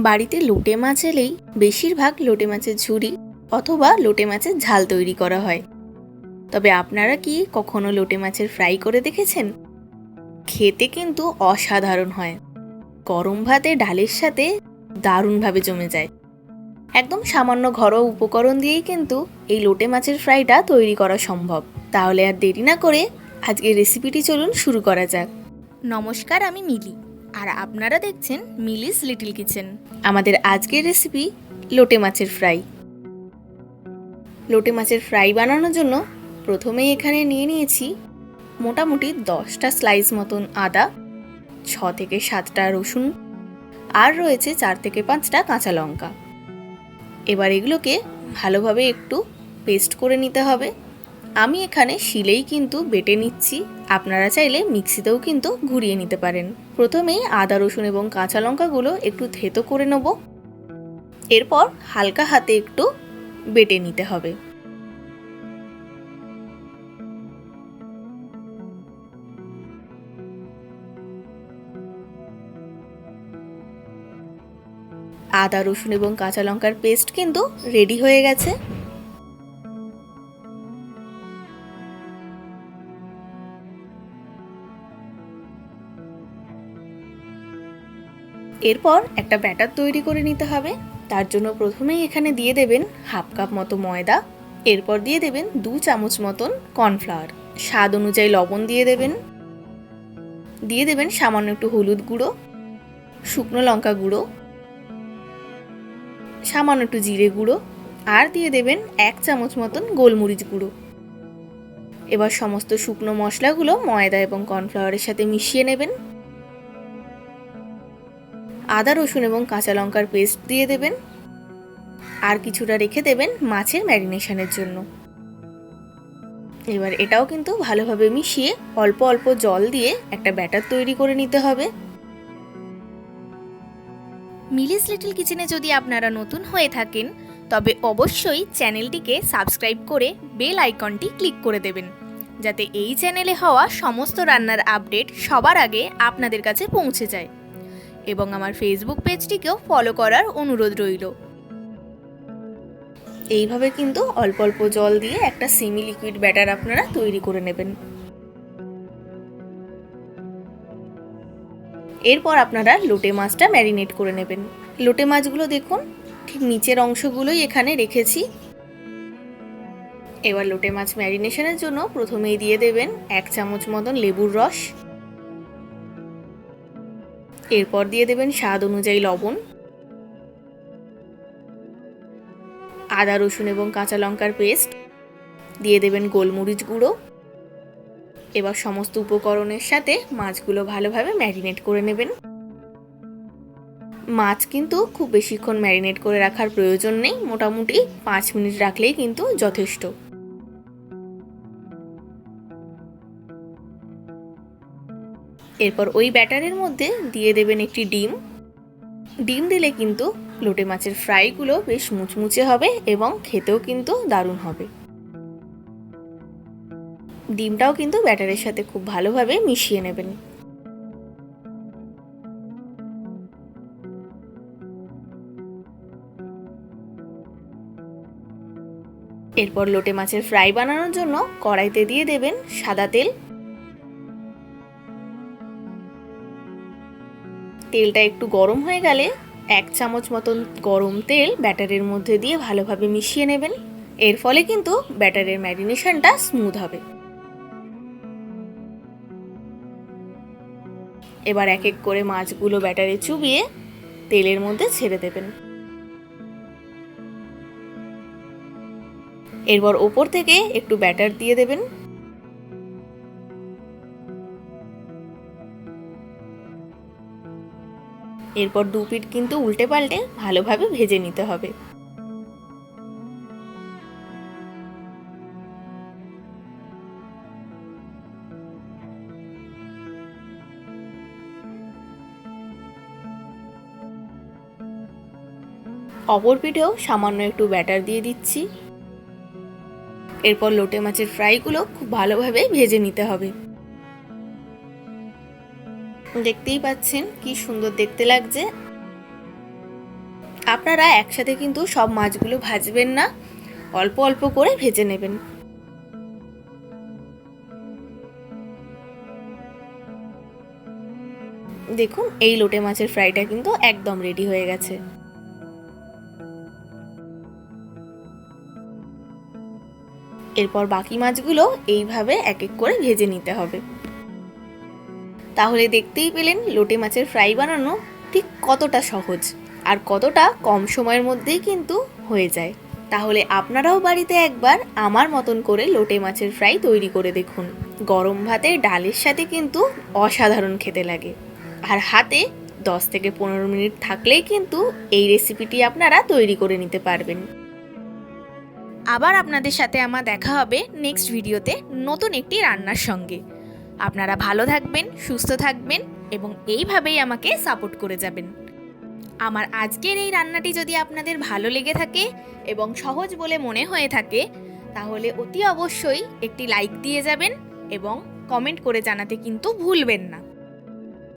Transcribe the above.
বাড়িতে লোটে মাছ এলেই বেশিরভাগ লোটে মাছের ঝুড়ি অথবা লোটে মাছের ঝাল তৈরি করা হয়। তবে আপনারা কি কখনো লোটে মাছের ফ্রাই করে দেখেছেন? খেতে কিন্তু অসাধারণ হয়। গরম ভাতে ডালের সাথে দারুণভাবে জমে যায়। একদম সামান্য ঘরোয়া উপকরণ দিয়েই কিন্তু এই লোটে মাছের ফ্রাইটা তৈরি করা সম্ভব। তাহলে আর দেরি না করে আজকের রেসিপিটি চলুন শুরু করা যাক। নমস্কার, আমি মিলি, আর আপনারা দেখছেন মিলিস লিটল কিচেন। আমাদের আজকের রেসিপি লোটে মাছের ফ্রাই। লোটে মাছের ফ্রাই বানানোর জন্য প্রথমেই এখানে নিয়ে নিয়েছি মোটামুটি 10টা স্লাইস মতন আদা, 6 থেকে 7টা রসুন, আর রয়েছে 4 থেকে 5টা কাঁচা লঙ্কা। এবার এগুলোকে ভালোভাবে একটু পেস্ট করে নিতে হবে। আমি এখানে শিলেই কিন্তু বেটে নিচ্ছি, আপনারা চাইলে মিক্সিতেও কিন্তু ঘুরিয়ে নিতে পারেন। প্রথমেই আদা, রসুন এবং কাঁচা লঙ্কাগুলো একটু থেতো করে নেব, এরপর হালকা হাতে একটু বেটে নিতে হবে। আদা, রসুন এবং কাঁচা লঙ্কার পেস্ট কিন্তু রেডি হয়ে গেছে। এরপর একটা ব্যাটার তৈরি করে নিতে হবে। তার জন্য প্রথমেই এখানে দিয়ে দেবেন হাফ কাপ মতো ময়দা, এরপর দিয়ে দেবেন 2 চামচ মতন কর্নফ্লাওয়ার, স্বাদ অনুযায়ী লবণ দিয়ে দেবেন সামান্য একটু হলুদ গুঁড়ো, শুকনো লঙ্কা গুঁড়ো, সামান্য একটু জিরে গুঁড়ো, আর দিয়ে দেবেন 1 চামচ মতন গোলমরিচ গুঁড়ো। এবার সমস্ত শুকনো মশলাগুলো ময়দা এবং কর্নফ্লাওয়ারের সাথে মিশিয়ে নেবেন। আদা, রসুন এবং কাঁচা লঙ্কার পেস্ট দিয়ে দেবেন, আর কিছুটা রেখে দেবেন মাছের ম্যারিনেশনের জন্য। এবার এটাও কিন্তু ভালোভাবে মিশিয়ে অল্প অল্প জল দিয়ে একটা ব্যাটার তৈরি করে নিতে হবে। মিলিস লিটল কিচেনে যদি আপনারা নতুন হয়ে থাকেন তবে অবশ্যই চ্যানেলটিকে সাবস্ক্রাইব করে বেল আইকনটি ক্লিক করে দেবেন, যাতে এই চ্যানেলে হওয়া সমস্ত রান্নার আপডেট সবার আগে আপনাদের কাছে পৌঁছে যায়। এবং আমার ফেসবুক পেজটিকেও ফলো করার অনুরোধ রইল। এইভাবে কিন্তু অল্প অল্প জল দিয়ে একটা সেমি লিকুইড ব্যাটার আপনারা তৈরি করে নেবেন। এরপর আপনারা লোটে মাছটা ম্যারিনেট করে নেবেন। লোটে মাছগুলো দেখুন ঠিক নিচের অংশগুলোই এখানে রেখেছি। এবার লোটে মাছ ম্যারিনেশনের জন্য প্রথমেই দিয়ে দেবেন 1 চামচ মতন লেবুর রস, এরপর দিয়ে দেবেন স্বাদ অনুযায়ী লবণ, আদা, রসুন এবং কাঁচা লঙ্কার পেস্ট, দিয়ে দেবেন গোলমরিচ গুঁড়ো। এবার সমস্ত উপকরণের সাথে মাছগুলো ভালোভাবে ম্যারিনেট করে নেবেন। মাছ কিন্তু খুব বেশিক্ষণ ম্যারিনেট করে রাখার প্রয়োজন নেই, মোটামুটি 5 মিনিট রাখলেই কিন্তু যথেষ্ট। এরপর ওই ব্যাটারের মধ্যে দিয়ে দেবেন একটি ডিম দিলে কিন্তু লোটে মাছের ফ্রাইগুলো বেশ মুচমুচে হবে এবং খেতেও কিন্তু দারুণ হবে। ডিমটাও কিন্তু ব্যাটারের সাথে খুব ভালোভাবে মিশিয়ে নেবেন। এরপর লোটে মাছের ফ্রাই বানানোর জন্য কড়াইতে দিয়ে দেবেন সাদা তেল। তেলটা একটু গরম হয়ে গেলে 1 চামচ মতন গরম তেল ব্যাটারের মধ্যে দিয়ে ভালোভাবে মিশিয়ে নেবেন। এর ফলে কিন্তু ব্যাটারের ম্যারিনেশনটা স্মুথ হবে। এবার এক এক করে মাছগুলো ব্যাটারে চুবিয়ে তেলের মধ্যে ছেড়ে দেবেন। এরপর ওপর থেকে একটু ব্যাটার দিয়ে দেবেন। এরপর 2 পিঠ কিন্তু উল্টে পাল্টে ভালোভাবে ভেজে নিতে হবে। অপর পিঠেও সামান্য একটু ব্যাটার দিয়ে দিচ্ছি। এরপর লোটে মাছের ফ্রাইগুলো খুব ভালোভাবে ভেজে নিতে হবে। দেখতেই পাচ্ছেন কি সুন্দর দেখতে লাগছে। আপনারা একসাথে কিন্তু সব মাছগুলো ভাজবেন না, অল্প অল্প করে ভেজে নেবেন। দেখুন এই লোটে মাছের ফ্রাইটা কিন্তু একদম রেডি হয়ে গেছে। এরপর বাকি মাছগুলো এইভাবে এক এক করে ভেজে নিতে হবে। তাহলে দেখতেই পেলেন লোটে মাছের ফ্রাই বানানো ঠিক কতটা সহজ আর কতটা কম সময়ের মধ্যেই কিন্তু হয়ে যায়। তাহলে আপনারাও বাড়িতে একবার আমার মতন করে লোটে মাছের ফ্রাই তৈরি করে দেখুন। গরম ভাতের ডালের সাথে কিন্তু অসাধারণ খেতে লাগে। আর হাতে 10 থেকে 15 মিনিট থাকলেই কিন্তু এই রেসিপিটি আপনারা তৈরি করে নিতে পারবেন। আবার আপনাদের সাথে আমার দেখা হবে নেক্সট ভিডিওতে নতুন একটি রান্নার সঙ্গে। আপনারা ভালো থাকবেন, সুস্থ থাকবেন এবং এইভাবেই আমাকে সাপোর্ট করে যাবেন। আমার আজকের এই রান্নাটি যদি আপনাদের ভালো লেগে থাকে এবং সহজ বলে মনে হয়ে থাকে, তাহলে অতি অবশ্যই একটি লাইক দিয়ে যাবেন এবং কমেন্ট করে জানাতে কিন্তু ভুলবেন না।